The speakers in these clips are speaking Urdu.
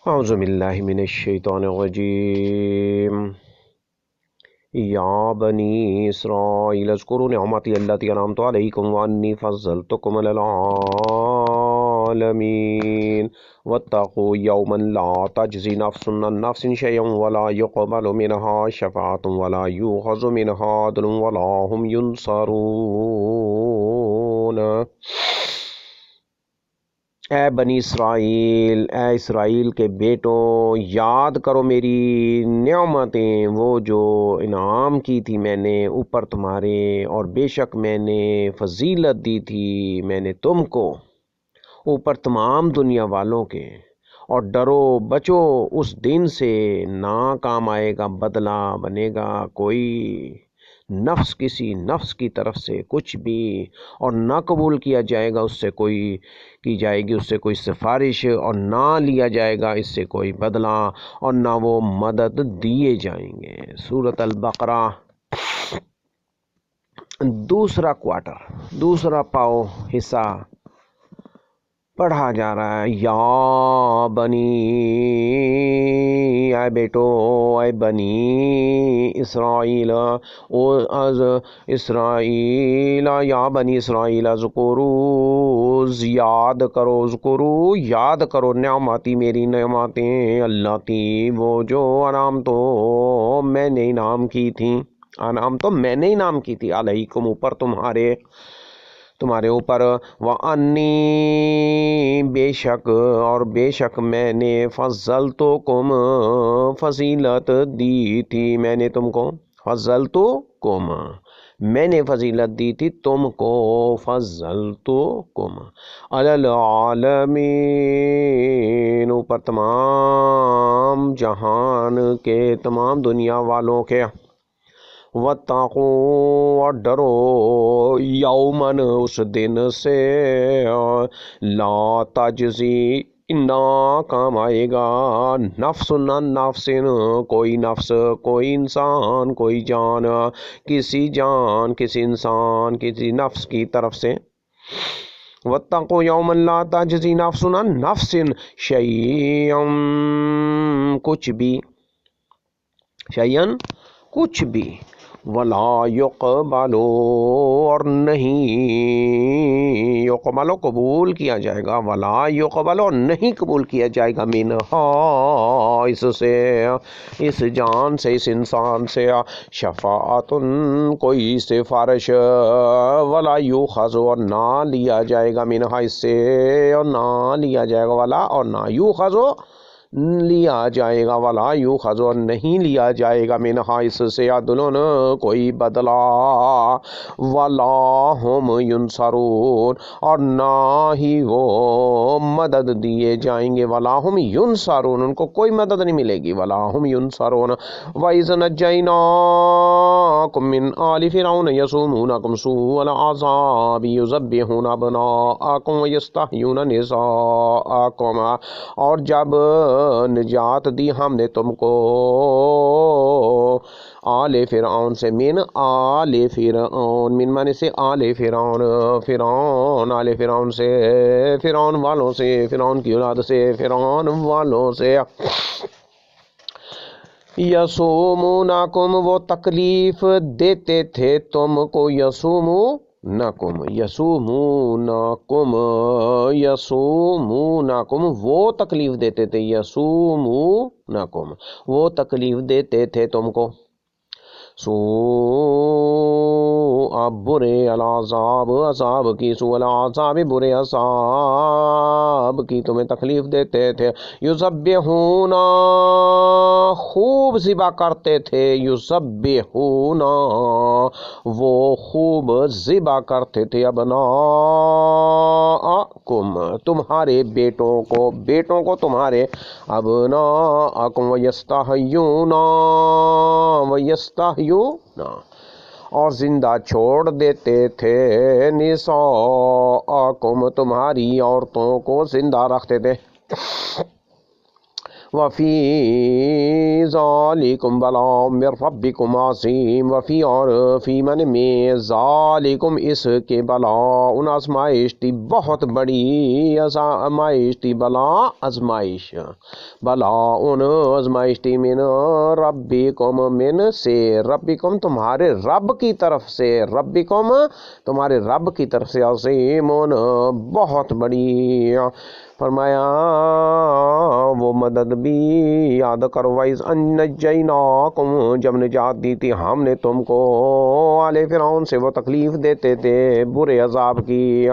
اعوذ باللہ من الشیطان الرجیم یا بنی اسرائیل اذکروا نعمتی التی انعمت علیکم وانی فضلتکم علی العالمین واتقوا یوما لا تجزی نفس عن نفس شیئا ولا يقبل منها شفاعة ولا یؤخذ منها عدل ولا هم ینصرون۔ اے بنی اسرائیل، اے اسرائیل کے بیٹوں، یاد کرو میری نعمتیں، وہ جو انعام کی تھی میں نے اوپر تمہارے، اور بے شک میں نے فضیلت دی تھی میں نے تم کو اوپر تمام دنیا والوں کے، اور ڈرو بچو اس دن سے نہ کام آئے گا بدلہ، بنے گا کوئی نفس کسی نفس کی طرف سے کچھ بھی، اور نہ قبول کیا جائے گا اس سے کوئی، کی جائے گی اس سے کوئی سفارش، اور نہ لیا جائے گا اس سے کوئی بدلہ، اور نہ وہ مدد دیے جائیں گے۔ سورۃ البقرہ دوسرا کوارٹر، دوسرا پاؤ حصہ پڑھا جا رہا ہے۔ یا بنی، اے بیٹو، اے بنی اسرائیل، او از اسرائیل، یا بنی اسرائیل اذکروا، یاد کرو، اذکروا یاد کرو، نعمتی میری نعمتیں، اللہ تھی وہ جو انعام تو میں نے انعام کی تھیں، انعام تو میں نے انعام کی تھی، علیکم اوپر تمہارے اوپر، وَأَنِّي بے شک، اور بے شک میں نے فضلتکم فضیلت دی تھی میں نے تم کو، فضلتکم میں نے فضیلت دی تھی تم کو، فضلتکم علی العالمین اوپر تمام جہان کے، تمام دنیا والوں کے۔ واتقوا اور ڈرو، یومن اس دن سے، لا تجزی نہ کام آئے گا، نفس عن نفس کوئی نفس، کوئی انسان، کوئی جان، کسی انسان، کسی نفس کی طرف سے۔ واتقوا یوما لا تجزی نفس عن نفس شیئا کچھ بھی، شیئا کچھ بھی، ولا یقبل اور نہیں یقبل قبول کیا جائے گا، ولا یقبل اور نہیں قبول کیا جائے گا، منہا اس سے، اس جان سے، اس انسان سے، شفاعت کوئی سفارش، ولا یؤخذ اور نہ لیا جائے گا، منہا اس سے، اور نہ لیا جائے گا، ولا اور نہ یؤخذ لیا جائے گا، ولا یؤخذ اور نہیں لیا جائے گا، منہا اس سے، عدل کوئی بدلہ، ولا ہم ینصرون اور نہ ہی وہ مدد دیے جائیں گے، ولا ہم ینصرون ان کو کوئی مدد نہیں ملے گی، ولا ہم ینصرون۔ وَإِذْ نَجَّيْنَاكُمْ مِنْ آلِ فِرْعَوْنَ يَسُومُونَكُمْ سُوءَ الْعَذَابِ يُذَبِّحُونَ أَبْنَاءَكُمْ وَيَسْتَحْيُونَ نِسَاءَكُمْ، اور جب نجات دی ہم نے تم کو آل فرعون سے، من آل فرعون، من معنی سے آل فرعون، فرعون آل فرعون سے، فرعون والوں سے، فرعون کی اولاد سے، فرعون والوں سے، یسومونکم وہ تکلیف دیتے تھے تم کو، یسومونکم، یسومونکم، یسومونکم وہ تکلیف دیتے تھے، یسومونکم وہ تکلیف دیتے تھے تم کو، برے العذاب، عذاب کی، سوء العذاب برے عذاب کی تمہیں تکلیف دیتے تھے، یذبحون خوب ذبح کرتے تھے، یذبحون وہ خوب ذبح کرتے تھے، ابناءکم تمہارے بیٹوں کو تمہارے، ابناءکم ویستحیون اور زندہ چھوڑ دیتے تھے، نساءکم تمہاری عورتوں کو زندہ رکھتے تھے، وفی ذالکم بلاء من ربکم عظیم، وفی اور فی من میں ذالکم اس کے بلاء ان آزمائش تھی بہت بڑی آزمائش تھی، بلاء آزمائش، بلاء ان آزمائش تھی من ربکم من سے ربکم تمہارے رب کی طرف سے، ربکم تمہارے رب کی طرف سے، عظیم بہت بڑی۔ فرمایا وہ مدد بھی یاد کرو، وَإِذْ أَنجَّيْنَاكُمْ جب نجات دی تھی ہم نے تم کو آل فرعون سے، وہ تکلیف دیتے تھے برے عذاب کی،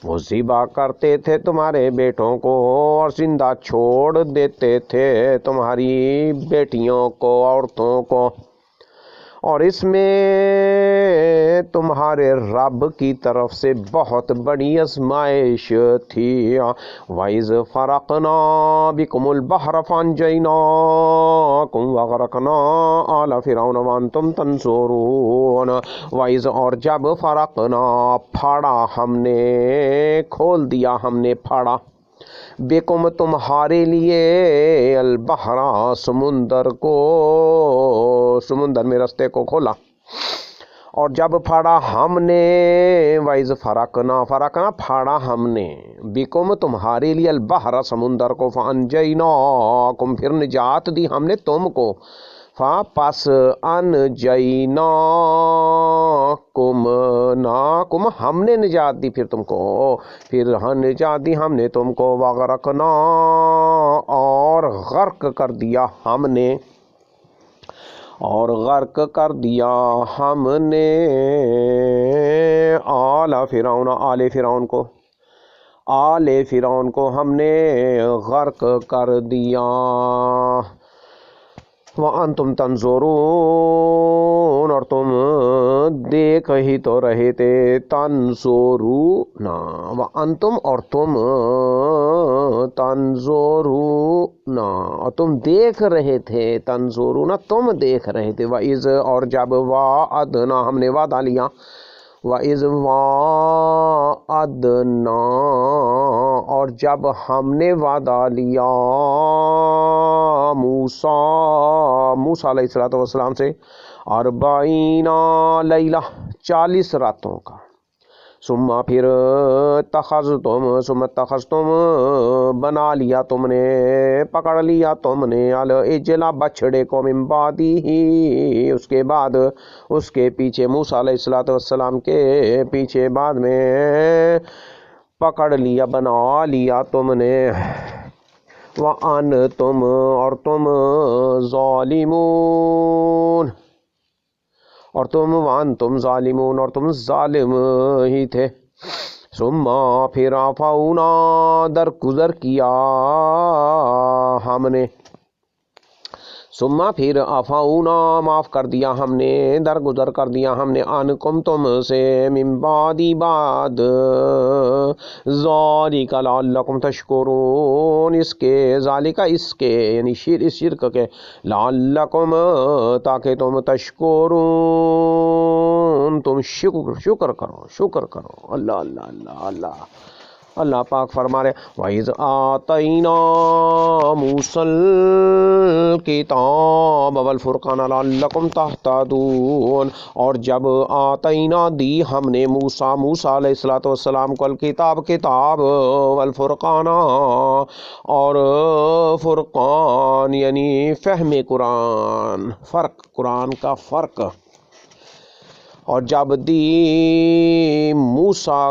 وہ ذبح کرتے تھے تمہارے بیٹوں کو اور زندہ چھوڑ دیتے تھے تمہاری بیٹیوں کو، عورتوں کو، اور اس میں تمہارے رب کی طرف سے بہت بڑی آزمائش تھی۔ وَإِذْ فَرَقْنَا بِكُمُ الْبَحْرَ فَأَنجَيْنَاكُمْ وَأَغْرَقْنَا آلَ فِرْعَوْنَ وَأَنْتُمْ تَنظُرُونَ۔ وَإِذْ اور جب فرقنا پھاڑا ہم نے، کھول دیا ہم نے، پھاڑا بکم تمہارے لیے البحر سمندر کو، سمندر میں رستے کو کھولا، اور جب پھاڑا ہم نے، وَإِذْ فرقنا پھاڑا ہم نے، بکم تمہارے لیے البحر سمندر کو، فَأَنْجَيْنَاكُمْ پھر نجات دی ہم نے تم کو، پس انجیناکم ناکم ہم نے نجات دی پھر تم کو، پھر نجات دی ہم نے تم کو، وغرقنا اور غرق کر دیا ہم نے، اور غرق کر دیا ہم نے آل فرعون، آل فرعون کو، آل فرعون کو ہم نے غرق کر دیا۔ وَأَنْتُمْ تَنْظُرُونَ اور تم دیکھ ہی تو رہے تھے، تنظرون، وَأَنْتُمْ اور تم تنظرون اور تم دیکھ رہے تھے، تنظرون تم دیکھ رہے تھے، وَإِذْ اور جب وعدنا ہم نے وعدہ لیا، وَإِذْ وعدنا اور جب ہم نے وعدہ لیا موسیٰ علیہ السلام سے 40 لیلہ 40 راتوں کا، ثم پھر تخذتم بنا لیا تم نے، پکڑ لیا تم نے، العجل بچھڑے کو، من بعدی ہی اس کے بعد، اس کے پیچھے، موسیٰ علیہ السلام کے پیچھے بعد میں پکڑ لیا، بنا لیا تم نے، وَأَنْتُمْ اور تم ظالمون، اور تم وَأَنْتُمْ ظالمون اور تم ظالم ہی تھے، ثم پھر عفونا درگزر کیا ہم نے، ثم پھر عفونا معاف کر دیا ہم نے، درگزر کر دیا ہم نے، عنکم تم سے، من بعدی بعد، ذالک لعلکم تشکرون اس کے، ذالک اس کے یعنی اس شرک کے، لعلکم تاکہ تم تشکرون تم شکر کرو، اللہ اللہ اللہ اللہ اللہ پاک فرما رہے وَإِذْ آتَيْنَا مُوسَى الْكِتَابَ وَالْفُرْقَانَ لَعَلَّكُمْ تَهْتَدُونَ اور جب آتینا دی ہم نے موسیٰ علیہ السلام کو الکتاب کتاب، والفرقان اور فرقان یعنی فہم قرآن، فرق قرآن کا فرق، اور جب دی موسیٰ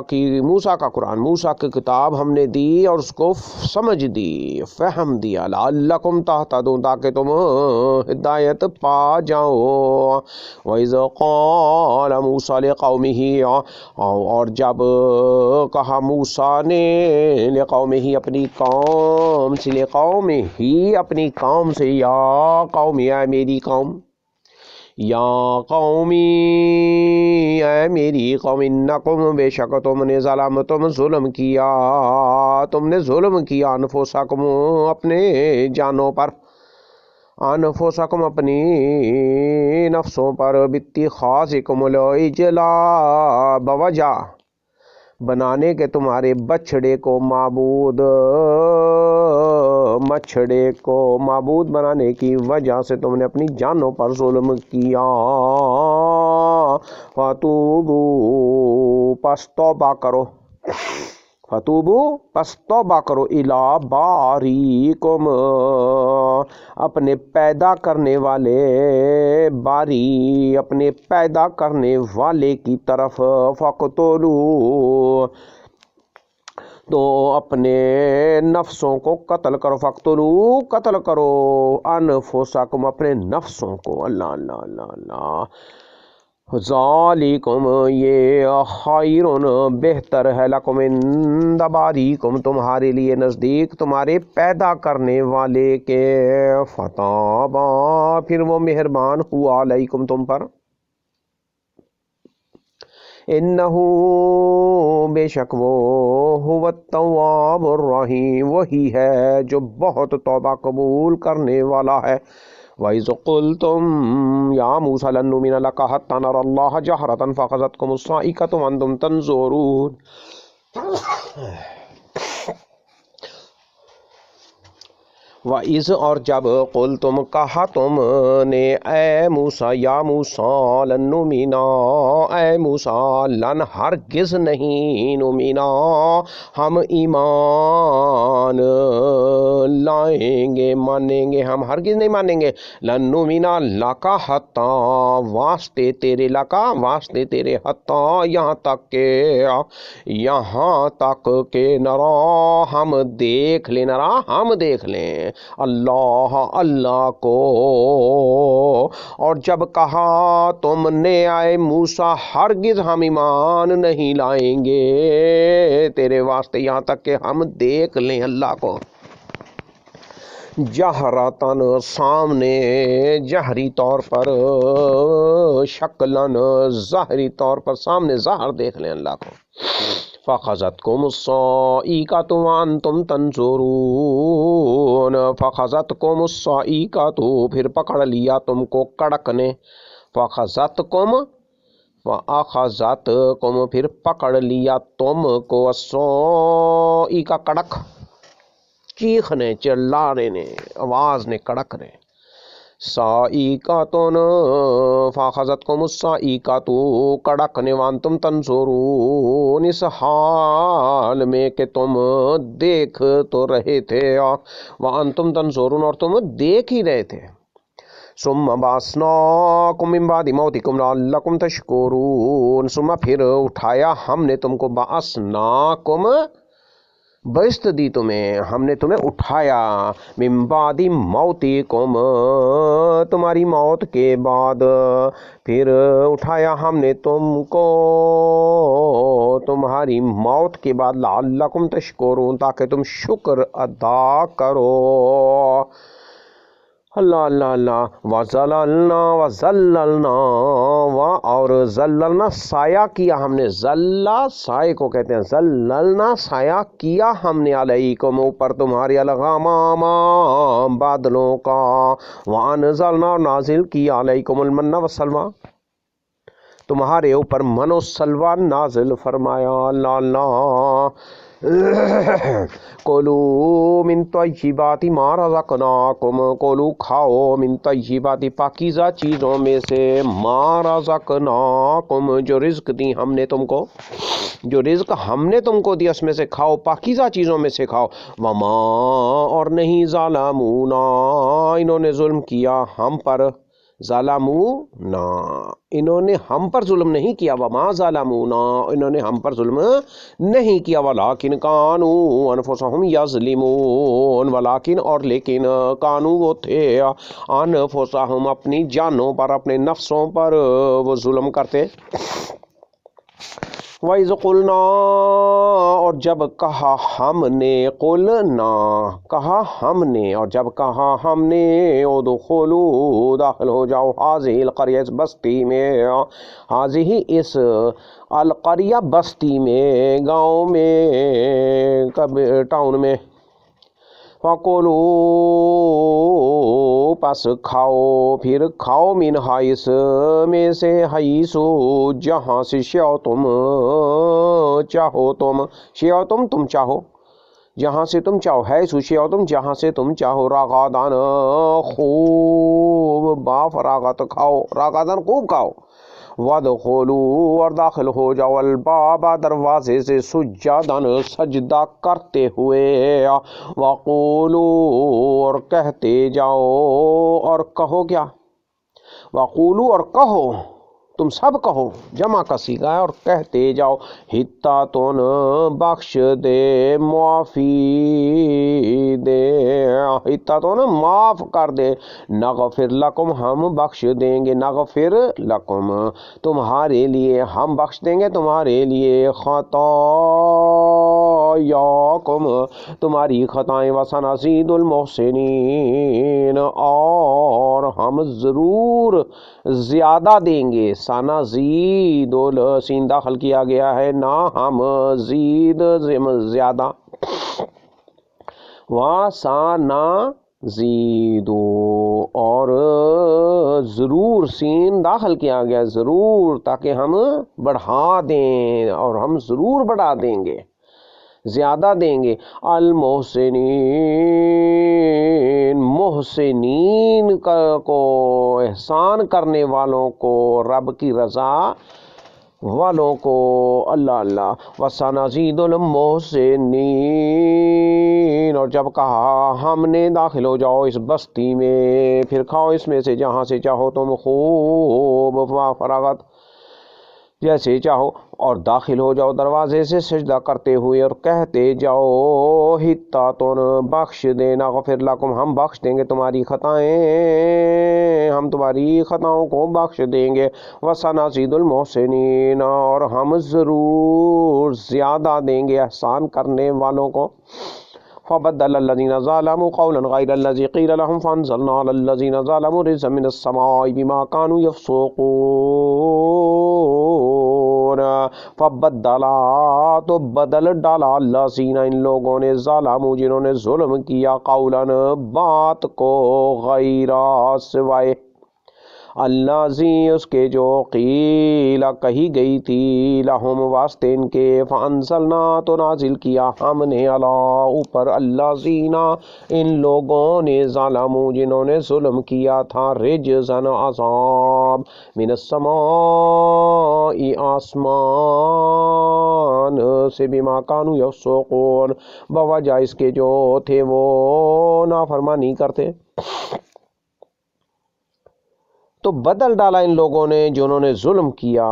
کا قرآن، موسیٰ کی کتاب ہم نے دی اور اس کو سمجھ دی، فہم دیا، لعلکم تہتدون تاکہ تم ہدایت پا جاؤ، وَإِذْ قَالَ مُوسَىٰ لِقَوْمِهِ اور جب کہا موسیٰ نے لقومہ اپنی قوم سے، لقومہ اپنی قوم سے، یا قوم اے میری قوم، یا قومی اے میری قوم، انکم بے شک تم نے ظلم کیا انفسکم اپنے جانوں پر، انفسکم اپنی نفسوں پر، باتخاذکم العجل بوجہ بنانے کے تمہارے بچھڑے کو معبود، مچھڑے کو معبود بنانے کی وجہ سے تم نے اپنی جانوں پر ظلم کیا، فتوبو پس توبہ کرو، فتوبو پس توبہ کرو، الی باریکم اپنے پیدا کرنے والے، باری اپنے پیدا کرنے والے کی طرف، فقتلو تو اپنے نفسوں کو قتل کرو، فقتلو قتل کرو، انفسکم اپنے نفسوں کو، اللہ اللہ اللہ اللہ، ذالکم یہ خیرن بہتر ہے، لکم عند باریکم تمہارے لیے نزدیک تمہارے پیدا کرنے والے کے، فتابا پھر وہ مہربان ہوا، علیکم تم پر، انہو بے شک وہ، هو التواب الرحیم وہی ہے جو بہت توبہ قبول کرنے والا ہے، وَإِذْ قُلْتُمْ يَا مُوسَىٰ لَن نُّؤْمِنَ لَكَ حَتَّىٰ نَرَى اللَّهَ جَهْرَةً فَأَخَذَتْكُمُ الصَّاعِقَةُ وَأَنْتُمْ تَنظُرُونَ۔ وَإِذْ اور جب قُلْتُم کہا تم نے، اے موسیٰ یا موسیٰ، لن نؤمنا اے موسیٰ، لن ہرگز نہیں، نؤمنا ہم ایمان لائیں گے، مانیں گے، ہم ہرگز نہیں مانیں گے، لن نؤمنا لکا حتیٰ واسطے تیرے، لکا واسطے تیرے، حتیٰ یہاں تک کہ نرا ہم دیکھ لیں، نرا ہم دیکھ لیں اللہ کو۔ اور جب کہا تم نے اے موسیٰ ہرگز ہم ایمان نہیں لائیں گے تیرے واسطے یہاں تک کہ ہم دیکھ لیں اللہ کو، جہرتاً سامنے، جہری طور پر، شکلاً ظاہری طور پر، سامنے ظاہر دیکھ لیں اللہ کو، فَأَخَذَتْكُمُ الصَّاعِقَةُ وَأَنْتُمْ تَنظُرُونَ، فَأَخَذَتْكُمُ الصَّاعِقَةُ پھر پکڑ لیا تم کو کڑک نے، فَأَخَذَتْكُمْ پھر پکڑ لیا تم کو، الصَّاعِقَةُ کڑک، چیخنے، چلانے نے، آواز نے، کڑک نے، صاعقۃ فاخذتکم الصاعقۃ کڑک نے، وانتم تنظرون اس حال میں کہ تم دیکھ تو رہے تھے، وانتم تنظرون اور تم دیکھ ہی رہے تھے، ثم بعثناکم من بعد موتکم لعلکم تشکرون، ثم پھر اٹھایا ہم نے تم کو، بعثناکم بست دی تمہیں، ہم نے تمہیں اٹھایا، من بعد موتکم تمہاری موت کے بعد، پھر اٹھایا ہم نے تم کو تمہاری موت کے بعد، لعلکم تشکرون تاکہ تم شکر ادا کرو، اللہ اللہ اللہ، وَذَلَلْنَا اور ذللنا سایہ کیا ہم نے، ذلّا سائے کو کہتے ہیں، ذللنا سایہ کیا ہم نے، علیکم اوپر تمہاری، الغمام بادلوں کا، وَأَنزَلْنَا نازل کیا، علیکم المن والسلویٰ تمہارے اوپر من و سلوہ نازل فرمایا، اللہ اللہ، کولو من طیبات ما رزقناکم، کولو کھاؤ، من طیبات پاکیزہ چیزوں میں سے، ما رزقناکم جو رزق دی ہم نے تم کو، جو رزق ہم نے تم کو دیا اس میں سے کھاؤ، پاکیزہ چیزوں میں سے کھاؤ، وما اور نہیں، ظالمونا انہوں نے ظلم کیا ہم پر، ظالمونا انہوں نے ہم پر ظلم نہیں کیا، وما ظالمونا انہوں نے ہم پر ظلم نہیں کیا، ولیکن کانوا انفسہم یظلمون، ولیکن اور لیکن، کانوا وہ تھے، انفسہم اپنی جانوں پر، اپنے نفسوں پر وہ ظلم کرتے، وَإِذْ قُلْنَا اور جب کہا ہم نے، قُلْنَا کہا ہم نے، اور جب کہا ہم نے، ادخلوا داخل ہو جاؤ، هذه القرية اس بستی میں، هذه اس القریہ بستی میں، گاؤں میں، ٹاؤن میں، فَقُولُوا پس کھاؤ، پھر کھاؤ، منہا اس میں سے، حیث جہاں سے، شئتم چاہو تم، شئتم تم چاہو، جہاں سے تم چاہو، ہے سوچے ہو تم جہاں سے تم چاہو، راغادان خوب با فراغت کھاؤ، راغادان خوب کھاؤ، وَادْخُلُوا اور داخل ہو جاؤ، الباب دروازے سے، سجداً سجدہ کرتے ہوئے، وَقُولُوا اور کہتے جاؤ، اور کہو کیا، وَقُولُوا اور کہو، تم سب کہو، جمع کا صیغہ ہے، اور کہتے جاؤ، حِطَّةٌ بخش دے، معافی دے، حِطَّةٌ معاف کر دے، نغفر لکم ہم بخش دیں گے، نغفر لکم تمہارے لیے، ہم بخش دیں گے تمہارے لیے، خطایاکم تمہاری خطائیں، وسنزید المحسنین اور ہم ضرور زیادہ دیں گے، سنزید سین داخل کیا گیا ہے، نہ ہم زید زیادہ، وَسَنَزِيدُ اور ضرور سین داخل کیا گیا ضرور، تاکہ ہم بڑھا دیں، اور ہم ضرور بڑھا دیں گے، زیادہ دیں گے، المحسنین محسنین کو احسان کرنے والوں کو، رب کی رضا والوں کو، اللہ اللہ، وَسَنَزِيدُ الْمُحْسِنِينَ اور جب کہا ہم نے داخل ہو جاؤ اس بستی میں، پھر کھاؤ اس میں سے جہاں سے چاہو تم، خوب فراغت جیسے چاہو، اور داخل ہو جاؤ دروازے سے سجدہ کرتے ہوئے، اور کہتے جاؤ، حِطَّةٌ بخش دینا، غفر لکم ہم بخش دیں گے تمہاری خطائیں، ہم تمہاری خطاؤں کو بخش دیں گے، وَسَنَزِيدُ الْمُحْسِنِينَ اور ہم ضرور زیادہ دیں گے احسان کرنے والوں کو، فَبَدَّلَ الَّذِينَ ظَلَمُوا قَوْلًا غَيْرَ الَّذِي قِيلَ لَهُمْ فَأَنزَلْنَا عَلَى الَّذِينَ ظَلَمُوا رِجْزًا مِّنَ السَّمَاءِ بِمَا كَانُوا يَفْسُقُونَ، فَبَدَّلَ تو بدل ڈالا، الَّذِينَ ان لوگوں نے، ظَلَمُوا جنہوں نے ظلم کیا، قَوْلًا بات کو، غَيْرَ سوائے، الذی اس کے جو، قیل کہی گئی تھی، لہم واسطے ان کے، فانزلنا تو نازل کیا ہم نے، علی اوپر، الذین ان لوگوں نے، ظلموا جنہوں نے ظلم کیا تھا، رجزن عذاب، من السماء آسمان سے، بما کانوا یفسقون بوجہ اس کے جو تھے وہ نافرمانی کرتے، تو بدل ڈالا ان لوگوں نے جنہوں نے ظلم کیا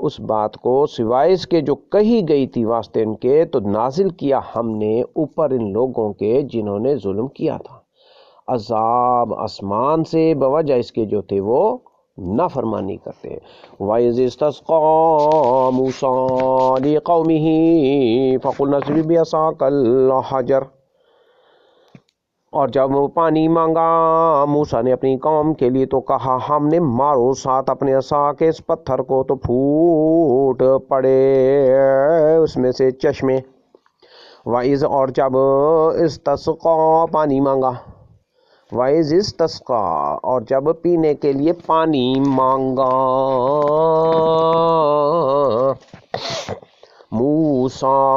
اس بات کو، سوائے اس کے جو کہی گئی تھی واسطے ان کے، تو نازل کیا ہم نے اوپر ان لوگوں کے جنہوں نے ظلم کیا تھا، عذاب آسمان سے، بوجہ اس کے جو تھے وہ نافرمانی کرتے، وَإِذِ اسْتَسْقَىٰ مُوسَىٰ لِقَوْمِهِ فَقُلْنَا اضْرِب بِّعَصَاكَ الْحَجَرَ اور جب پانی مانگا موسیٰ نے اپنی قوم کے لیے، تو کہا ہم نے، مارو ساتھ اپنے عصا کے اس پتھر کو، تو پھوٹ پڑے اس میں سے چشمے، وَإِذْ اور جب اسْتَسْقَىٰ پانی مانگا، وَإِذْ اسْتَسْقَىٰ اور جب پینے کے لیے پانی مانگا،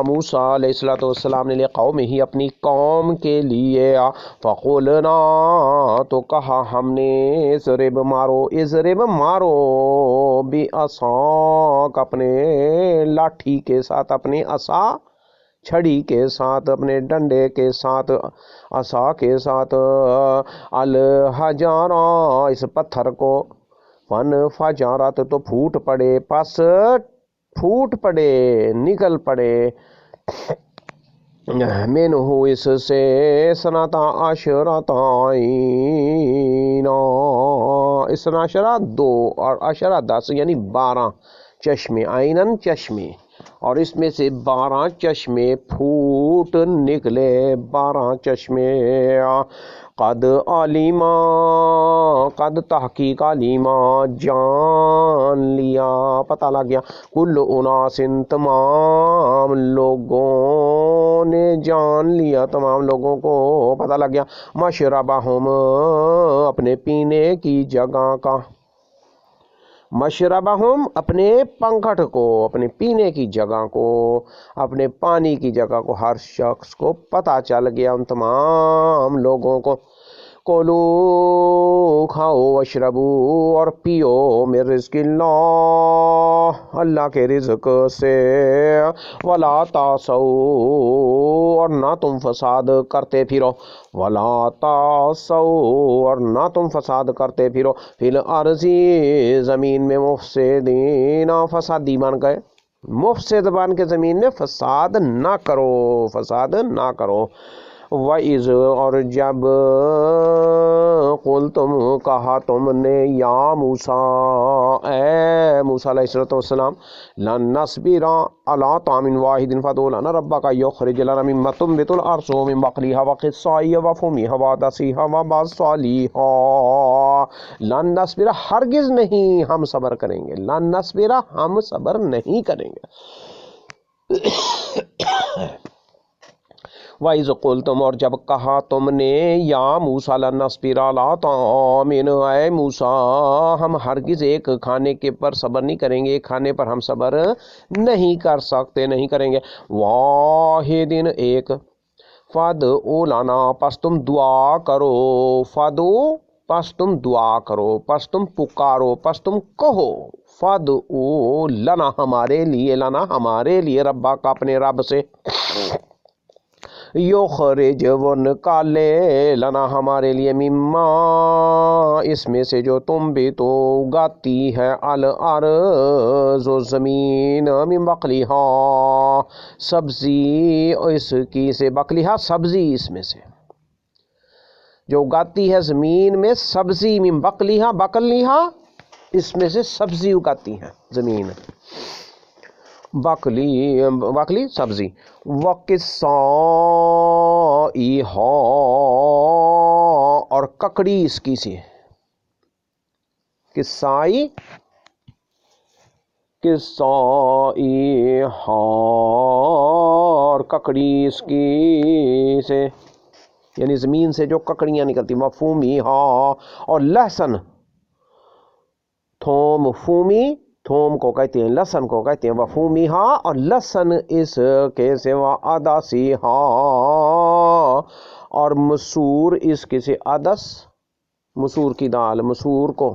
موسیٰ علیہ السلام نے، لقومہ اپنی قوم کے لیے، فقلنا تو کہا ہم نے، اضرب مارو بعصاک اپنے لاٹھی کے ساتھ، اپنے عصا چھڑی کے ساتھ، اپنے ڈنڈے کے ساتھ، عصا کے ساتھ، الحجارہ اس پتھر کو، فانفجرت تو پھوٹ پڑے، پس پھوٹ پڑے، نکل پڑے، منہ اس سے، اثنتا عشرۃ عینا، اثنا عشرہ دو، اور عشرہ 10 یعنی 12 چشمے، عیناً چشمے، اور اس میں سے 12 چشمے پھوٹ نکلے، 12 چشمے، قد علیما، قد تحقیق علیما جان لیا، پتہ لگ گیا، کل اناس تمام لوگوں نے جان لیا، تمام لوگوں کو پتہ لگ گیا، مشربہم اپنے پینے کی جگہ کا، مشربہم اپنے پنکھٹ کو، اپنے پینے کی جگہ کو، اپنے پانی کی جگہ کو، ہر شخص کو پتہ چل گیا، ان تمام لوگوں کو۔ کولو کھاؤ واشربو اور پیو من رزق اللہ اللہ کے رزق سے، ولا تعصوا اور نہ تم فساد کرتے پھرو، ولا تعصوا اور نہ تم فساد کرتے پھرو، فی الارض زمین میں، مفسدین فسادی بن گئے، مفسد بن کے زمین میں فساد نہ کرو، فساد نہ کرو۔ وَإِذْ اور جب قُلْتُمْ کہا تم نے، یا موسیٰ اے موسیٰ علیہ السلام، لَن نَصْبِرَ عَلَىٰ طَعَامٍ وَاحِدٍ فَادْعُ لَنَا رَبَّكَ يُخْرِجْ لَنَا مِمَّا تُنبِتُ الْأَرْضُ مِن بَقْلِهَا وَقِثَّائِهَا وَفُومِهَا وَعَدَسِهَا وَبَصَلِهَا لَن نَصْبِرَ ہرگز نہیں ہم صبر کریں گے، لَن نَصْبِرَ ہم صبر نہیں کریں گے۔ وَإِذْ قُلْتُمْ اور جب کہا تم نے، یا موسیٰ لَن نَصْبِرَ عَلَىٰ طَعَامٍ اے موسیٰ ہم ہرگز ایک کھانے کے پر صبر نہیں کریں گے، ایک کھانے پر ہم صبر نہیں کر سکتے، نہیں کریں گے، واحد ایک، فَادْعُ لَنَا پس تم دعا کرو، فَادْعُ پس تم دعا کرو، پس تم پکارو، پس تم کہو، فَادْعُ لَنَا ہمارے لیے، لَنَا ہمارے لیے، ربا کا اپنے رب سے، یخرج وہ نکالے، لنا ہمارے لیے، مما اس میں سے جو تم بھی تو اگاتی ہے، الارض زمین، من بقلیہا سبزی اس کی سے، بقلیہا سبزی اس میں سے جو اگاتی ہے زمین میں، سبزی، من بقلیہا بقلیہا اس میں سے سبزی اگاتی ہے زمین، بقلی سبزی، وقصائیہا اور ککڑی اس کی سے، قصائی قصائیہا اور ککڑی اس کی سے، یعنی زمین سے جو ککڑیاں نکلتی، وفومیہا اور لہسن، تھوم، فومی تھوم کو کہتے ہیں، لہسن کو کہتے ہیں، وفومیہا اور لہسن اس کے سوا، عدسیہا اور مسور اس کے سے، عدس مسور کی دال، مسور کو،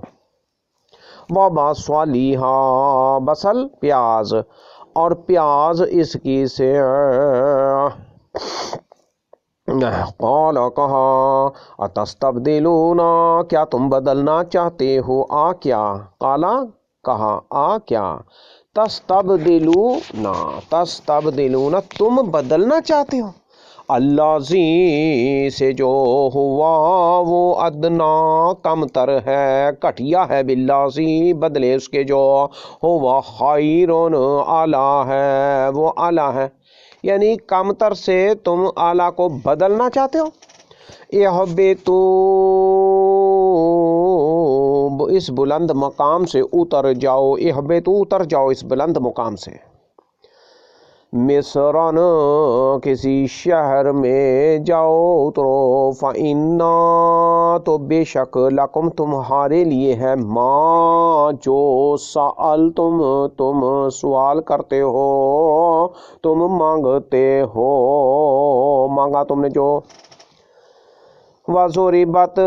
وبصلیہا بصل پیاز اور پیاز اس کی سے، قال کہا، اتستبدلون کیا تم بدلنا چاہتے ہو، کیا، قالا کہا، کیا، تستبدلون تم بدلنا چاہتے ہو، الذی سے جو ہوا وہ ادنا کم تر ہے، گھٹیا ہے، بالذی بدلے اس کے جو ہوا خیرون اعلیٰ ہے، وہ اعلیٰ ہے، یعنی کم تر سے تم اعلیٰ کو بدلنا چاہتے ہو، اہبطوا اس بلند مقام سے اتر جاؤ، اہبطوا اتر جاؤ اس بلند مقام سے، مصرن کسی شہر میں جاؤ اترو، فَإِنَّا تو بے شک، لکم تمہارے لیے ہے، ما جو سألتم تم سوال کرتے ہو، تم مانگتے ہو، مانگا تم نے جو، وَضُرِبَتْ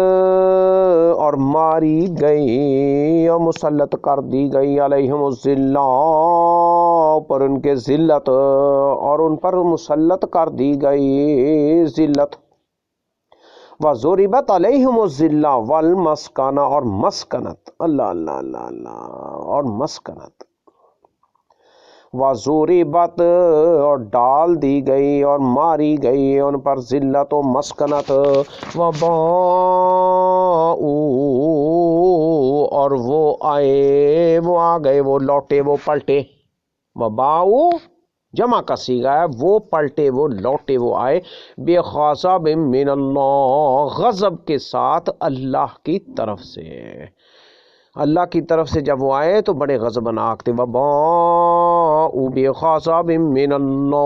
اور ماری گئی، اور مسلط کر دی گئی، علیہم الذلہ پر ان کے ذلت، اور ان پر مسلط کر دی گئی ذلت، وَضُرِبَتْ علیہم الذلہ والمسکنہ اور مسکنت، اللہ اللہ اللہ اللہ، اور مسکنت، وَضُرِبَتْ اور ڈال دی گئی اور ماری گئی ان پر ذلت و مسکنت، وَبَاءُ اور وہ آئے، وہ آ گئے، وہ لوٹے، وہ پلٹے، وَبَاءُ جمع کا صیغہ ہے، وہ پلٹے، وہ لوٹے، وہ آئے، بِغَضَبٍ مِّنَ اللَّہِ غضب کے ساتھ اللہ کی طرف سے، اللہ کی طرف سے جب وہ آئے تو بڑے غضبناک تھے، وَبَاءُ بِغَضَبٍ مِّنَ اللَّہِ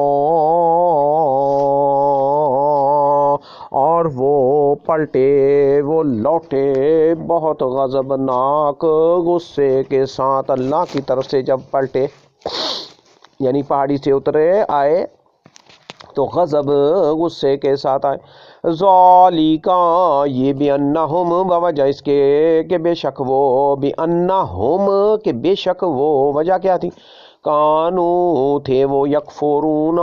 اور وہ پلٹے، وہ لوٹے بہت غضبناک غصے کے ساتھ اللہ کی طرف سے. جب پلٹے یعنی پہاڑی سے اترے آئے تو غضب غصے کے ساتھ آئے. ذالکا یہ بِأَنَّهُمْ بوجہ اس کے کہ بے شک وہ، بِأَنَّهُمْ کہ بے شک وہ، وجہ کیا تھی؟ کانو تھے وہ، یکفرون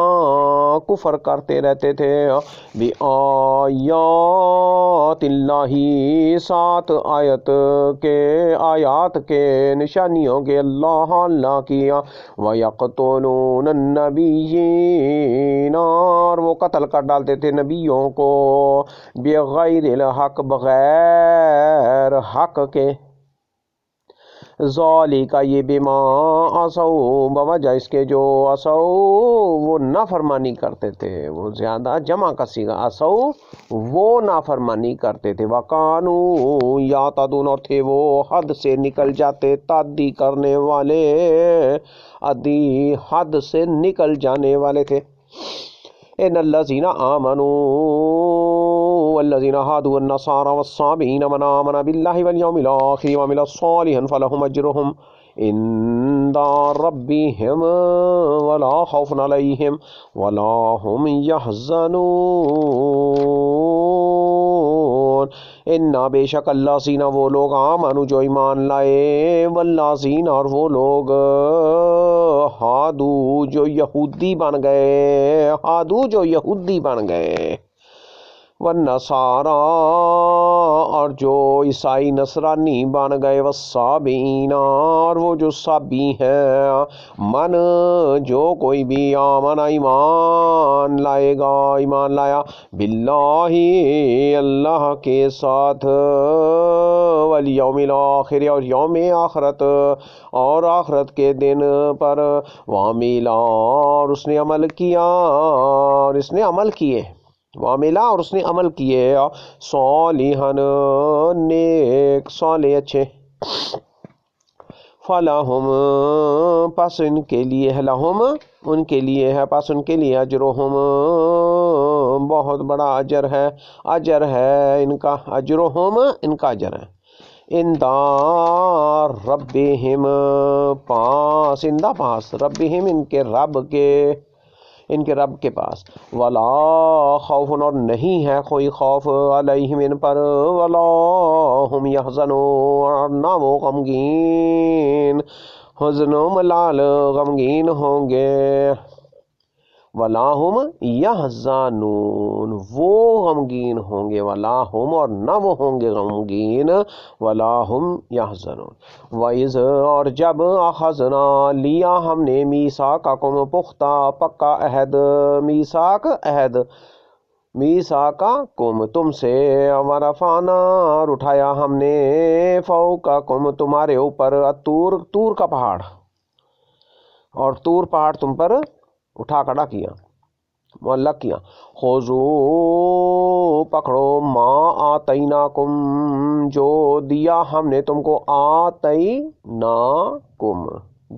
کفر کرتے رہتے تھے، بِآیات اللہ سات آیت کے، آیات کے نشانیوں کے، اللہ کی. وَيَقْتُلُونَ النَّبِيِّينَ اور وہ قتل کر ڈالتے تھے نبیوں کو، بغیر الحق بغیر حق کے. ذالک یہ بما عصوا بوجہ اس کے جو عصوا وہ نافرمانی کرتے تھے، وہ زیادہ جمع کا صیغہ، عصوا وہ نافرمانی کرتے تھے، وکانو یعتدون اور تھے وہ حد سے نکل جاتے، تعدی کرنے والے، حد سے نکل جانے والے تھے. ان الذین آمنوا والذین هادوا والنصارى والصابئین من آمن باللہ والیوم الآخر وعمل صالحا فلهم اجرهم عند ربهم ولا خوف علیہم ولا هم يحزنون. انا بے شک اللہ زینہ وہ لوگ، آمنو جو ایمان لائے، واللہ زینہ اور وہ لوگ، ہادو جو یہودی بن گئے، ہادو جو یہودی بن گئے، والنصارى اور جو عیسائی نصرانی بن گئے، والصابئین اور وہ جو صابی ہیں، من جو کوئی بھی آمن ایمان لائے گا، ایمان لایا، باللہ اللہ کے ساتھ، والیوم الآخر اور یوم آخرت اور آخرت کے دن پر، وعمل اور اس نے عمل کیا، اور اس نے عمل کیے، وعملا اور اس نے عمل کیے، صالحاً نیک، صالح اچھے، فلہم پس ان کے لیے ہے، لہم ان کے لیے ہے، پس ان کے لیے اجرہم بہت بڑا اجر ہے، اجر ہے ان کا، اجرہم ان کا اجر ہے، اندہ ربہم پاس، اندہ پاس، ربہم ان کے رب کے، ان کے رب کے پاس، ولا خوف اور نہیں ہے کوئی خوف، علیہم ان پر، ولا ہم یحزنون اور نہ وہ غمگین، حزن و ملال غمگین ہوں گے، ولا ہم یحزنون وہ غمگین ہوں گے، ولا ہم اور نہ وہ ہوں گے غمگین، ولا ہم یحزنون. وَإِذْ اور جب اخذنا لیا ہم نے، میثاقکم پختہ پکا عہد، میثاق عہد، میثاقکم تم سے، ورفعنا اور اٹھایا ہم نے، فوقکم تمہارے اوپر، الطور طور کا پہاڑ، اور طور پہاڑ تم پر اٹھا کھڑا کیا، معلق کیا. خذو پکڑو، ما آتیناکم جو دیا ہم نے تم کو، آتیناکم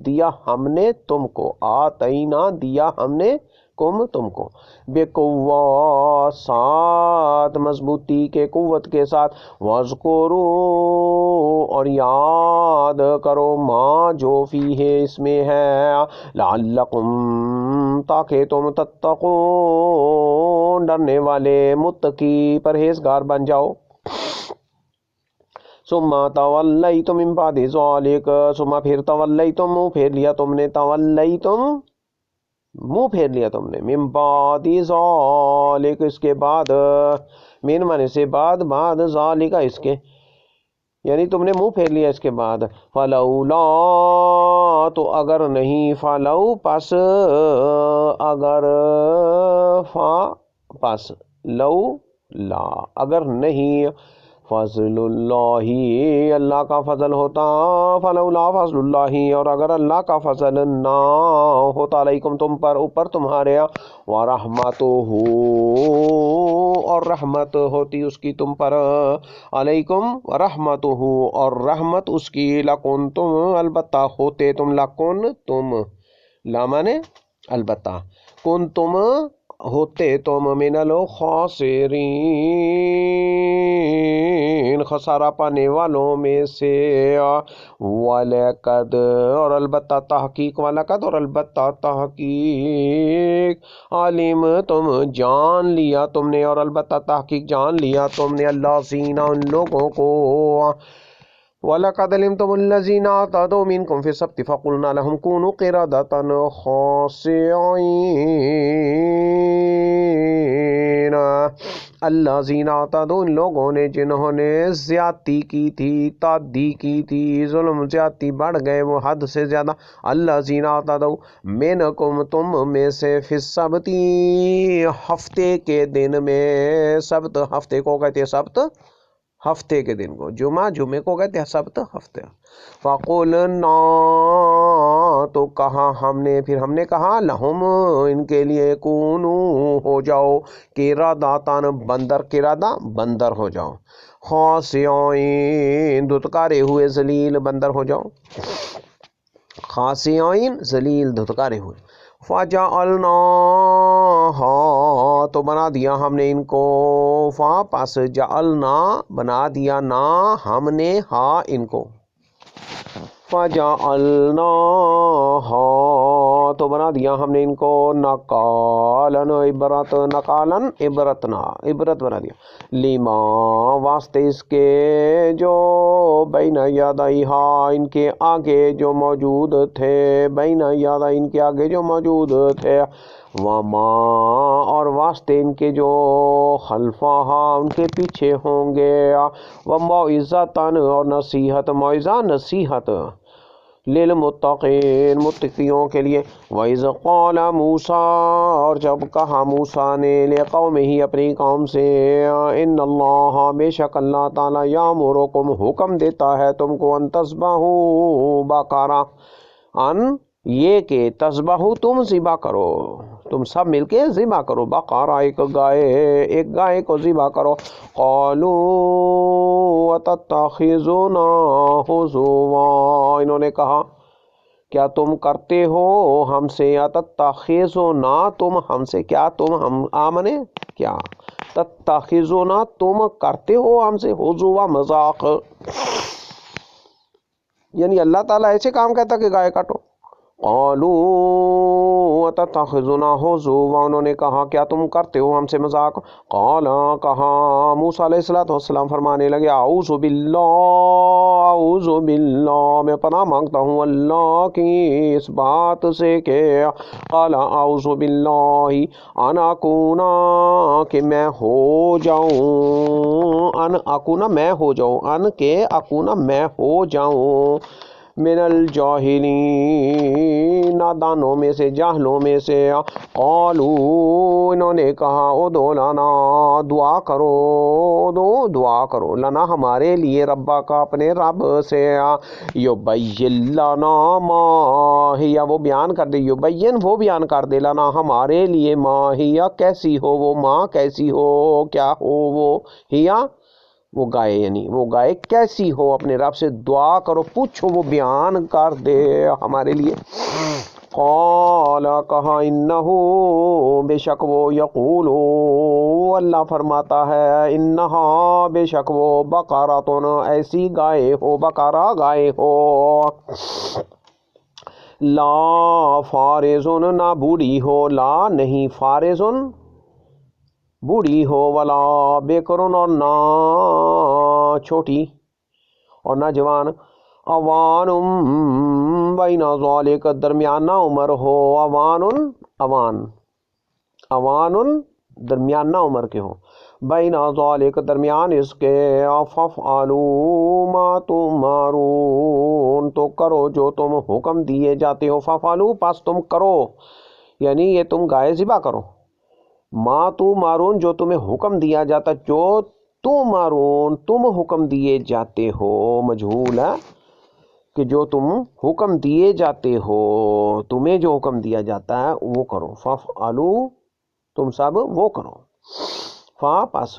دیا ہم نے تم کو، آتینا دیا ہم نے کم تم کو، بقوہ ساتھ مضبوطی کے، قوت کے ساتھ، واذکروا اور یاد کرو، ما جو فیہ اس میں ہے، لعلکم تاکہ تم، تتقون ڈرنے والے، متقی پرہیزگار بن جاؤ. ثم تولیتم من بعد ذلک ثم پھر تولیتم منہ پھیر لیا تم نے، تولیتم منہ پھیر لیا تم نے، من بعد ذلک اس کے بعد، من معنی سے بعد، بعد ذالک اس کے، یعنی تم نے منہ پھیر لیا اس کے بعد. فلولا تو اگر نہیں، فلو پس اگر، فا پس لو لا اگر نہیں، فضل اللہ اللہ کا فضل ہوتا، فلولا فضل اللہ اور اگر اللہ کا فضل نہ ہوتا، علیکم تم پر، اوپر تمہارے، ورحمتہ اور رحمت ہوتی اس کی تم پر، علیکم ورحمتہ اور رحمت اس کی، لکنتم البتہ ہوتے تم، لکن تم، لا مانے البتہ، کن تم ہوتے تم من الخاسرین خسارہ پانے والوں میں سے. وَلَقَدْ اور البتہ تحقیق، وَلَقَدْ اور البتہ تحقیق عالم تم جان لیا تم نے، اور البتہ تحقیق جان لیا تم نے اللہ زینہ ان لوگوں کو. وَلَقَدْ عَلِمْتُمُ الَّذِينَ اعْتَدَوْا مِنْكُمْ فِي السَّبْتِ فَقُلْنَا لَهُمْ كُونُوا قِرَدَةً خَاسِئِينَ. الَّذِينَ اعْتَدَوْا ان لوگوں نے جنہوں نے زیادتی کی تھی، تعدی کی تھی، ظلم زیادتی بڑھ گئے وہ حد سے زیادہ. الَّذِينَ اعْتَدَوْا مِنْكُمْ تم میں سے فِي السَّبْتِ ہفتے کے دن میں. سبت ہفتے کو کہتے ہیں، سبت ہفتے کے دن کو، جمعے کو کہتے ہیں سبت ہفتے. فَقُلْنَا تو کہا ہم نے، پھر ہم نے کہا لہم ان کے لیے کونو ہو جاؤ قِرَدَةً بندر، قِرَدہ بندر ہو جاؤ، خاسئین دھتکارے ہوئے ذلیل بندر ہو جاؤ، خاسئین ذلیل دھتکارے ہوئے. فَجَعَلْنَاهَا تو بنا دیا ہم نے ان کو، پس جعلنا بنا دیا نا ہم نے ہا ان کو، فَجَعَلْنَاهَا تو بنا دیا ہم نے ان کو نَقَالًا عبرت، نَقَالًا عبرتنا عبرت بنا دیا، لما واسطے اس کے جو بین یدیہا ان کے آگے جو موجود تھے، بین یدیہا ان کے آگے جو موجود تھے، وما اور واسطے ان کے جو خلفہا ان کے پیچھے ہوں گے، وموعظۃً اور نصیحت، موعظہ نصیحت، للمتقین متقیوں کے لیے. وَإِذْ قَالَ مُوسیٰ اور جب کہا موسیٰ نے لِقَوْمِهِ اپنی قوم سے، اِنَّ اللَّهَ بے شک اللہ تعالیٰ یَأْمُرُکم حکم دیتا ہے تم کو، ان تذبحوا بقرہ، ان یہ کہ تذبحوا تم ذبح کرو، تم سب مل کے ذبح کرو، بقرہ ایک گائے کو ذبح کرو. قالوا اتتخذونا ہزوا انہوں نے کہا کیا تم کرتے ہو ہم سے، اتتخذونا تم ہم سے، کیا تم ہم آمنے کیا، تتخذونا تم کرتے ہو ہم سے، ہزوا مذاق، یعنی اللہ تعالیٰ ایسے کام کہتا کہ گائے کاٹو. قالوا اتتخذونا ہزوا انہوں نے کہا کیا تم کرتے ہو ہم سے مذاق. قال کہا موسیٰ علیہ السلام فرمانے لگے اعوذ باللہ میں پناہ مانگتا ہوں اللہ کی اس بات سے کہ، قال اعوذ باللہ ان اکونا کہ میں ہو جاؤں، ان اکونا میں ہو جاؤں، ان کے اکونا میں ہو جاؤں، من الجاہلین نادانوں میں سے، جاہلوں میں سے. قالوا انہوں نے کہا ادعو لنا دعا کرو لنا ہمارے لیے، ربا کا اپنے رب سے، یبین لنا ما ہی وہ بیان کر دے، یبین وہ بیان کر دے لنا ہمارے لیے، ما ہی کیسی ہو وہ، ماں کیسی ہو، کیا ہو وہ، ہیا وہ گائے، یعنی وہ گائے کیسی ہو، اپنے رب سے دعا کرو، پوچھو وہ بیان کر دے ہمارے لیے. قال کہا انہو بے شک وہ، یقول اللہ فرماتا ہے، انہا بے شک وہ، بقراتن ایسی گائے ہو، بقرہ گائے ہو، لا فارزن نہ بوڑھی ہو، لا نہیں فارزن بوڑھی ہو، ولا بیکرن اور نہ چھوٹی اور نہ جوان، اوان بین ذالک درمیانہ عمر ہو، اوان درمیانہ عمر کے ہو، بین ذالک درمیان اس کے، فافعلوا ما تؤمرون تو کرو جو تم حکم دیے جاتے ہو، فافعلوا پس تم کرو، یعنی یہ تم گائے ذبح کرو، ما تؤمرون جو تمہیں حکم دیا جاتا، جو تؤمرون تم حکم دیے جاتے ہو، مجہول ہے کہ جو تم حکم دیے جاتے ہو، تمہیں جو حکم دیا جاتا ہے وہ کرو، فافعلوا تم سب وہ کرو، فا پس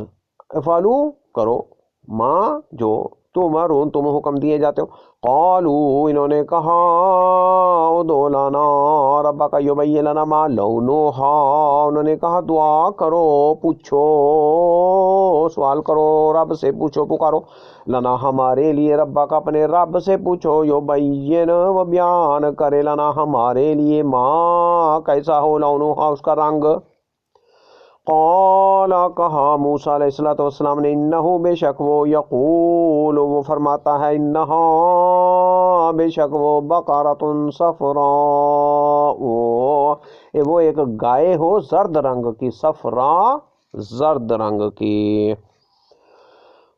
افعلوا کرو، ما جو تمہرون تم حکم دیے جاتے ہو. قالو انہوں نے کہا ادعو لنا ربک یبین لنا ما لونہا، انہوں نے کہا دعا کرو، پوچھو، سوال کرو، رب سے پوچھو، پکارو، لنا ہمارے لیے، ربک اپنے رب سے پوچھو، یبین وہ بیان کرے، لنا ہمارے لیے، ما کیسا ہو، لونہا اس کا رنگ. قال کہا موسیٰ علیہ السلام نے، انہو بے شک وہ، یقول وہ فرماتا ہے، انہا بے شک وہ، بقرۃ صفراء وہ ایک گائے ہو زرد رنگ کی، صفراء زرد رنگ کی،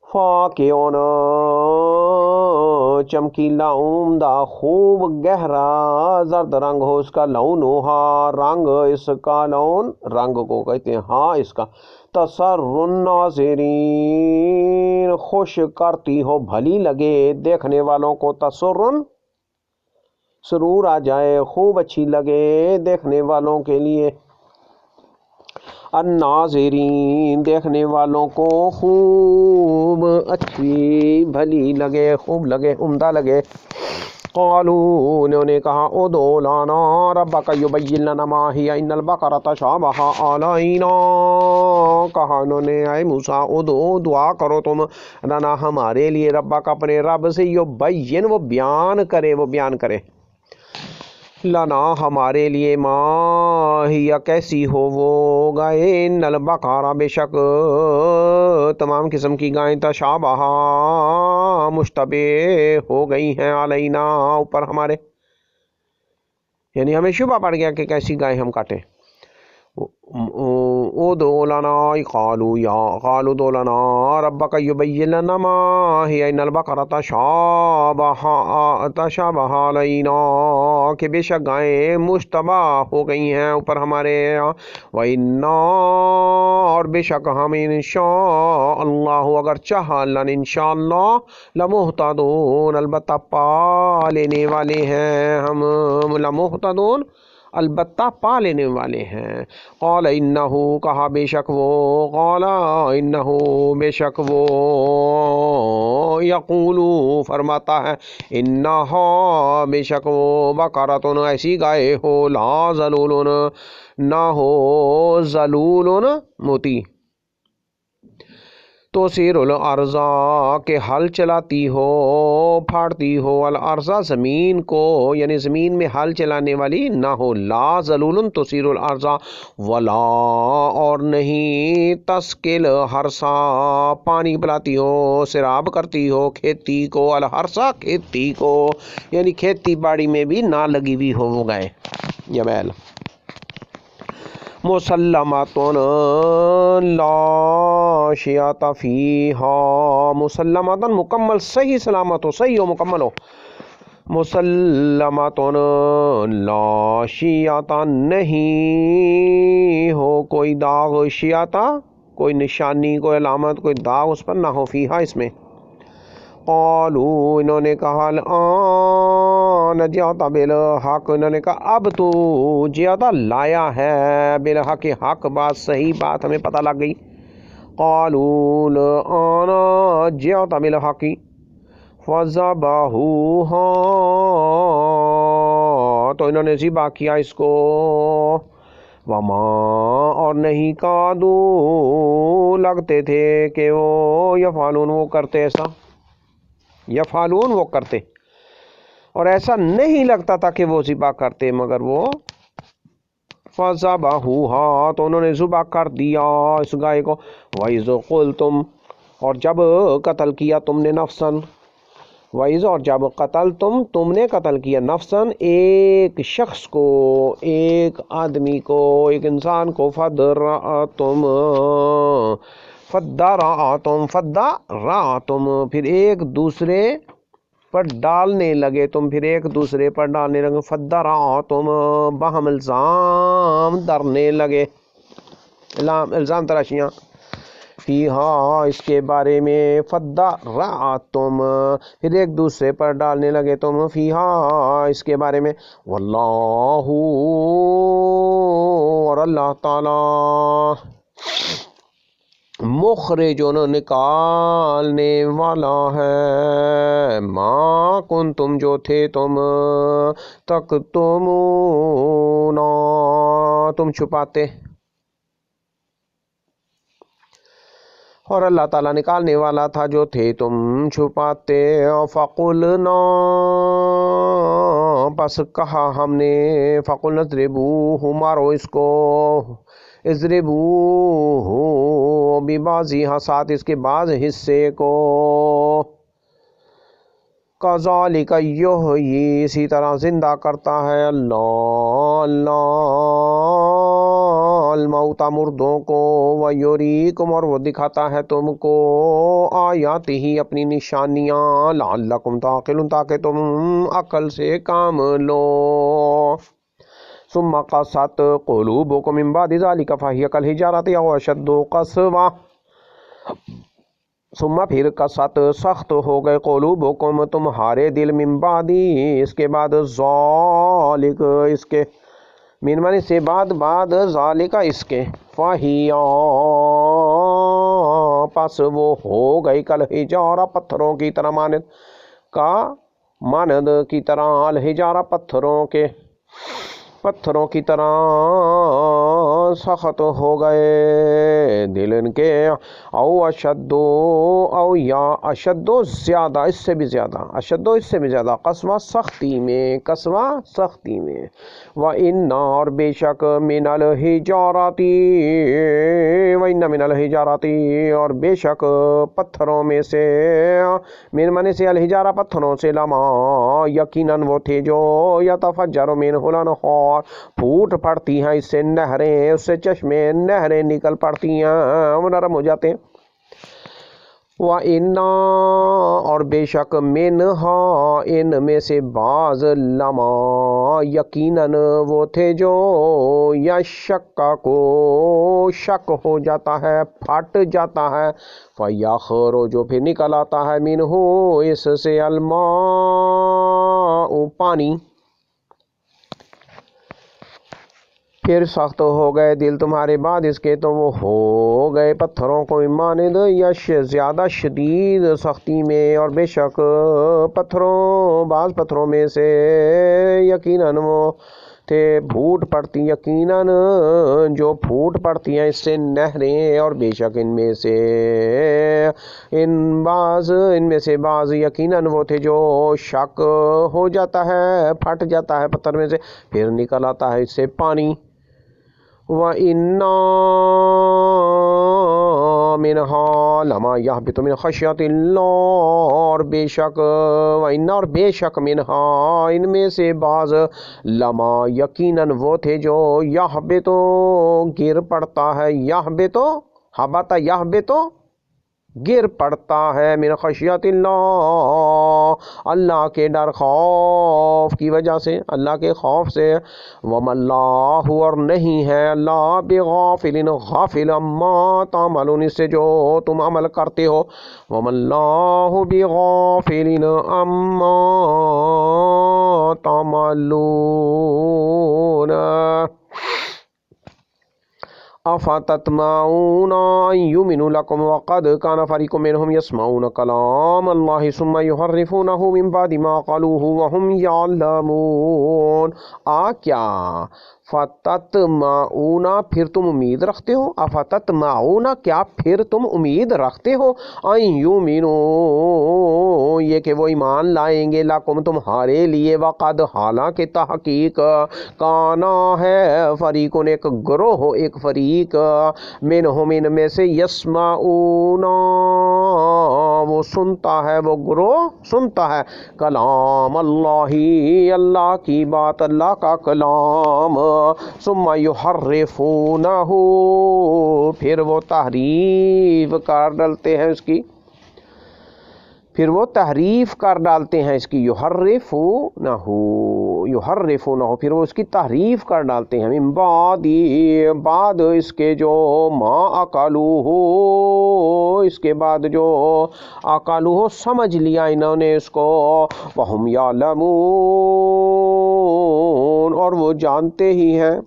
فاقعون چمکیلا، عمدہ، خوب گہرا زرد رنگ ہو اس کا، لونہا رنگ اس کا، لون رنگ کو کہتے ہیں، ہاں اس کا، تسر الناظرین خوش کرتی ہو، بھلی لگے دیکھنے والوں کو، تسرن سرور آ جائے، خوب اچھی لگے دیکھنے والوں کے لیے، الناظرین دیکھنے والوں کو خوب اچھی بھلی لگے، خوب لگے، عمدہ لگے. قالو انہوں نے کہا ادعو لنا ربک یبین لنا ما ہی ان البقرۃ تشابہ علینا، کہا انہوں نے اے موسیٰ ادعو دعا کرو تم، لنا ہمارے لیے، ربک اپنے رب سے، یبین وہ بیان کرے، وہ بیان کرے، لنا ہمارے لیے، ما ہی کیسی ہو وہ گائے، ان البقرہ بے شک تمام قسم کی گائیں، تشابہ مشتبہ ہو گئی ہیں، علینا اوپر ہمارے، یعنی ہمیں شبہ پڑ گیا کہ کیسی گائیں ہم کاٹیں. ادعو لنا قالوا ادعو لنا ربک یبین لنا ما ہی ان البقرۃ تشابہ علینا، کہ بے شک گائیں مشتبہ ہو گئی ہیں اوپر ہمارے، وَإِنَّا اور بے شک ہم انشاء اللہ اگر چاہا، لن انشاءاللہ، لمہتدون البتہ پا لینے والے ہیں ہم، لمہتدون البتہ پا لینے والے ہیں. قال انہو کہا بے شک وہ، قال انہو بے شک وہ، یقولو فرماتا ہے، انہا بے شک وہ، بقرۃ ایسی گائے ہو، لا ذلول نہ ہو، ذلول موتی، تثیر الارض کے ہل چلاتی ہو، پھاڑتی ہو، الارض زمین کو، یعنی زمین میں ہل چلانے والی نہ ہو، لا ذلول تثیر الارض، ولا اور نہیں، تسقل ہرسا پانی پلاتی ہو، سیراب کرتی ہو کھیتی کو، الہرسا کھیتی کو، یعنی کھیتی باڑی میں بھی نہ لگی ہوئی ہو وہ گائے یا بیل. مسلماتن لا شیاۃ فیہا، مسلماتن مکمل، صحیح سلامت ہو، صحیح ہو، مکمل ہو، مسلماتن لا شیاۃ نہیں ہو کوئی داغ، شیاۃ کوئی نشانی، کوئی علامت، کوئی داغ اس پر نہ ہو، فیہا اس میں. قالو انہوں نے کہا الآن جئت بالحق، انہوں نے کہا اب تو جئت لایا ہے، بالحق حق بات، صحیح بات ہمیں پتہ لگ گئی. قالو الآن جئت بالحق فذبحوہا، تو انہوں نے ذبح کیا اس کو، وما اور نہیں، کادو لگتے تھے کہ وہ، یفعلون وہ کرتے، ایسا یفعلون وہ کرتے، اور ایسا نہیں لگتا تھا کہ وہ ذبح کرتے، مگر وہ فذبحوہا، تو انہوں نے ذبح کر دیا اس گائے کو. وَإِذْ قُلْتُمْ اور جب قتل کیا تم نے، نفساً، وَإِذْ اور جب قتل تم نے قتل کیا، نفساً ایک شخص کو، ایک آدمی کو، ایک انسان کو، فَدَّرَأْتُمْ پھر ایک دوسرے پر ڈالنے لگے تم، پھر ایک دوسرے پر ڈالنے لگے، فَدَّرَأْتُمْ باہم الزام درنے لگے، الزام تراشیاں، فیہا اس کے بارے میں، فَدَّرَأْتُمْ پھر ایک دوسرے پر ڈالنے لگے تم، فیہا اس کے بارے میں، واللہ اور اللہ تعالی مخرجن نکالنے والا ہے، ما کن تم جو تھے تم، تک تم چھپاتے، اور اللہ تعالیٰ نکالنے والا تھا جو تھے تم چھپاتے۔ فقلنا پس کہا ہم نے، فقلنا اضربوہ مارو اس کو، اضربوہ ببعضہا ساتھ اس کے بعض حصے کو، کذالک یحیی اسی طرح زندہ کرتا ہے اللہ الموتى مردوں کو، ویریکم اور وہ دکھاتا ہے تم کو آیاتہ اپنی نشانیاں، لعلکم تعقلون تاکہ تم عقل سے کام لو۔ ثم قست قلوبکم من بعد ذلک فہی کالحجارۃ او اشد قسوۃ، ثم پھر قست سخت ہو گئے قلوبکم تمہارے دل، من بعد اس کے بعد، ذالک اس کے، من معنی سے بعد ذالک اس کے، فہی پس وہ ہو گئی کالحجارہ پتھروں کی طرح، مانند کی طرح، الحجارہ پتھروں کی طرح سخت ہو گئے دل ان کے، او اشد او یا اشد زیادہ اس سے بھی زیادہ، اشد اس سے بھی زیادہ، قسوہ سختی میں، وَإِنَّ اور بے شک من الحجارات، وَإِنَّ من الحجارات اور بے شک پتھروں میں سے، من معنی سے الحجارہ پتھروں سے، لما یقیناً وہ تھے جو یتفجر منہ الانہار پھوٹ پڑتی ہیں اس سے نہریں، اس سے چشمے نہریں نکل پڑتی ہیں، وہ نرم ہو جاتے ہیں۔ وَإِنَّ اور بے شک منہا ان میں سے بعض، لما یقیناً وہ تھے جو یشکا کو شک ہو جاتا ہے، پھٹ جاتا ہے، فیخرج جو پھر نکل آتا ہے، منہ اس سے، الماء پانی، پھر سخت ہو گئے دل تمہارے بعد اس کے تو وہ ہو گئے پتھروں کو، مانند یش زیادہ شدید سختی میں، اور بے شک بعض پتھروں میں سے، یقیناً وہ تھے پھوٹ پڑتی، یقیناً جو پھوٹ پڑتی ہیں اس سے نہریں، اور بے شک ان میں سے بعض یقیناً وہ تھے جو شک ہو جاتا ہے، پھٹ جاتا ہے پتھر میں سے، پھر نکل آتا ہے اس سے پانی۔ وَإِنَّ مِنْهَا لَمَا يَهْبِطُ مِنْ خَشْيَةِ اللَّهِ اور بے شک، وَإِنَّ اور بے شک، منہا ان میں سے بعض، لما یقیناً وہ تھے جو یہبط گر پڑتا ہے، یہبط حبط یہبط گر پڑتا ہے، من خشیت اللہ اللہ کے ڈر خوف کی وجہ سے، اللہ کے خوف سے، وَمَا اللَّهُ اور نہیں ہے اللہ بغافل غافل عما تعملون اس سے جو تم عمل کرتے ہو، وَمَا اللَّهُ بغافل عما تعملون۔ افتطمعون ان یؤمنوا لکم وقد کان فریق منهم یسمعون کلام اللہ ثم یحرفونہ من بعد ما قالوہ وهم یعلمون۔ کیا فتطمعون پھر تم امید رکھتے ہو، افتطمعون کیا پھر تم امید رکھتے ہو، ان یؤمنوا یہ کہ وہ ایمان لائیں گے، لکم تمہارے لیے، وقد حالانکہ تحقیق، کانا ہے فریقون ایک گروہ، ایک فریق، منہم ان میں سے، یسمعون وہ سنتا ہے، وہ گروہ سنتا ہے، کلام اللہ اللہ کی بات، اللہ کا کلام، ثم یحرفونہ پھر وہ تحریف کر ڈالتے ہیں اس کی، پھر وہ تحریف کر ڈالتے ہیں اس کی، یحرفونہ پھر وہ اس کی تحریف کر ڈالتے ہیں، من بعد اس کے جو، ما اکلوہ اس کے بعد جو، اکلوہ سمجھ لیا انہوں نے اس کو، وہم یعلمون اور وہ جانتے ہی ہیں،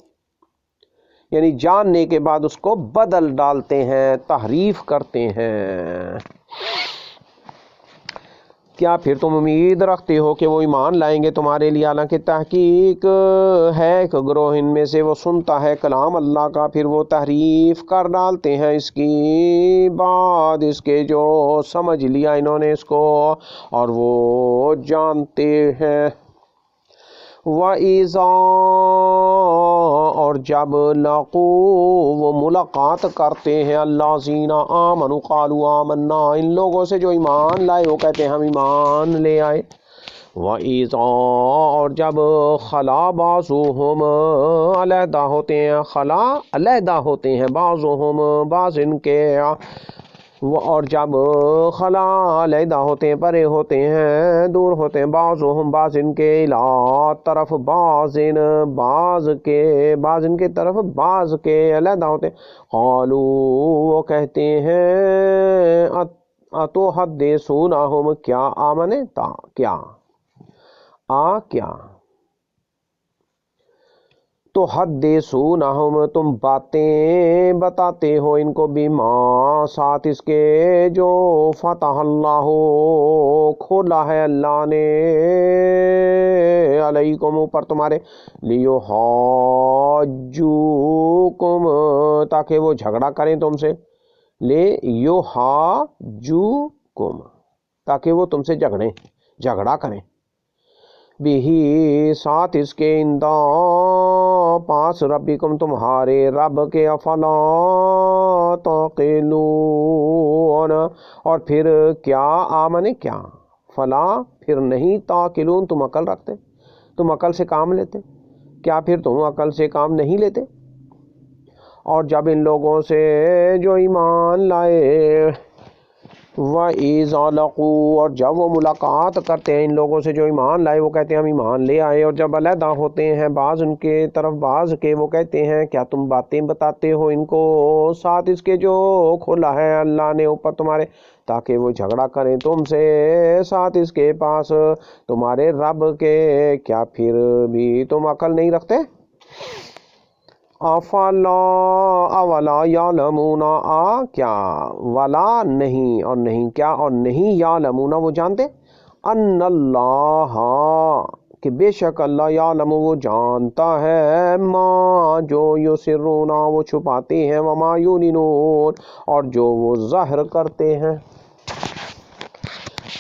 یعنی جاننے کے بعد اس کو بدل ڈالتے ہیں، تحریف کرتے ہیں۔ کیا پھر تم امید رکھتے ہو کہ وہ ایمان لائیں گے تمہارے لیے، حالانکہ تحقیق ہے ایک گروہ ان میں سے وہ سنتا ہے کلام اللہ کا، پھر وہ تحریف کر ڈالتے ہیں اس کی بعد اس کے جو سمجھ لیا انہوں نے اس کو، اور وہ جانتے ہیں۔ وَإِذَا، اور جب لَقُوا، وہ ملاقات کرتے ہیں، الَّذِينَ آمَنُوا قَالُوا آمَنَّا، ان لوگوں سے جو ایمان لائے وہ کہتے ہیں ہم ایمان لے آئے۔ وَإِذَا، اور جب خلا بعضُهُمْ، علیحدہ ہوتے ہیں، خلا علیحدہ ہوتے ہیں، بعضُهُمْ بعض ان کے، اور جب خلا علیحدہ ہوتے ہیں، پرے ہوتے ہیں، دور ہوتے ہیں، بعضهم بعض ان کے، الی طرف بعض ان، بعض ان کے طرف بعض کے علیحدہ ہوتے ہیں، قالوا، وہ کہتے ہیں، اتحدثونہم، کیا آمنے تا، کیا تو حدثونہم، تم باتیں بتاتے ہو ان کو، بما، ساتھ اس کے، جو فتح اللہ، کھولا ہے اللہ نے، علیکم، اوپر تمہارے، لیحاجوکم، تاکہ وہ جھگڑا کریں تم سے، لیحاجوکم، تاکہ وہ تم سے جھگڑا کریں، بھی، ساتھ اس کے، اندہ، پاس، ربکم، تمہارے رب کے، افلا تعقلون، اور پھر کیا، آمنے کیا، فلا، پھر نہیں، تعقلون، تم عقل رکھتے، تم عقل سے کام لیتے، کیا پھر تم عقل سے کام نہیں لیتے؟ اور جب ان لوگوں سے جو ایمان لائے، وَإِذَا لَقُوا، اور جب وہ ملاقات کرتے ہیں ان لوگوں سے جو ایمان لائے وہ کہتے ہیں ہم ایمان لے آئے، اور جب علیحدہ ہوتے ہیں بعض ان کے طرف بعض کے، وہ کہتے ہیں کیا تم باتیں بتاتے ہو ان کو، ساتھ اس کے جو کھولا ہے اللہ نے اوپر تمہارے، تاکہ وہ جھگڑا کریں تم سے، ساتھ اس کے پاس تمہارے رب کے، کیا پھر بھی تم عقل نہیں رکھتے؟ افلا، اولا یعلمون، کیا، ولا نہیں، اور نہیں کیا، اور نہیں، یعلمون، وہ جانتے، ان اللہ، کہ بے شک اللہ، یعلم، وہ جانتا ہے، ما، جو یسرون، وہ چھپاتے ہیں، وما یعلنون، اور جو وہ ظاہر کرتے ہیں۔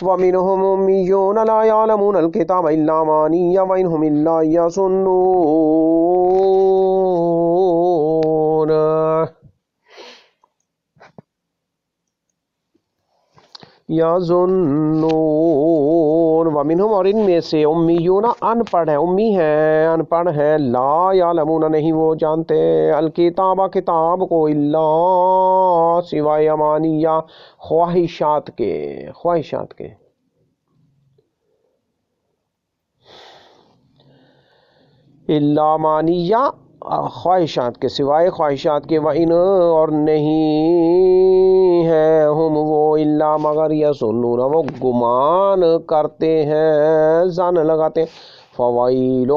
وَمِنْهُمْ أُمِّيُّونَ لَا يَعْلَمُونَ الْكِتَابَ إِلَّا أَمَانِيَّ وَإِنْ هُمْ إِلَّا یظنون، وَمِنْهُمْ، اور ان میں سے، امیون، ان پڑھ ہیں، امی ہیں، ان پڑھ ہیں، لا یعلمون، نہیں وہ جانتے، الکتاب، کتاب کو، الا، سوائے، امانیہ، خواہشات کے، الا امانیہ، خواہشات کے، سوائے خواہشات کے، وَإِنْ، اور نہیں ہے، ہم وہ، الا مگر، یظنون، وہ گمان کرتے ہیں، زن لگاتے ہیں، فوائل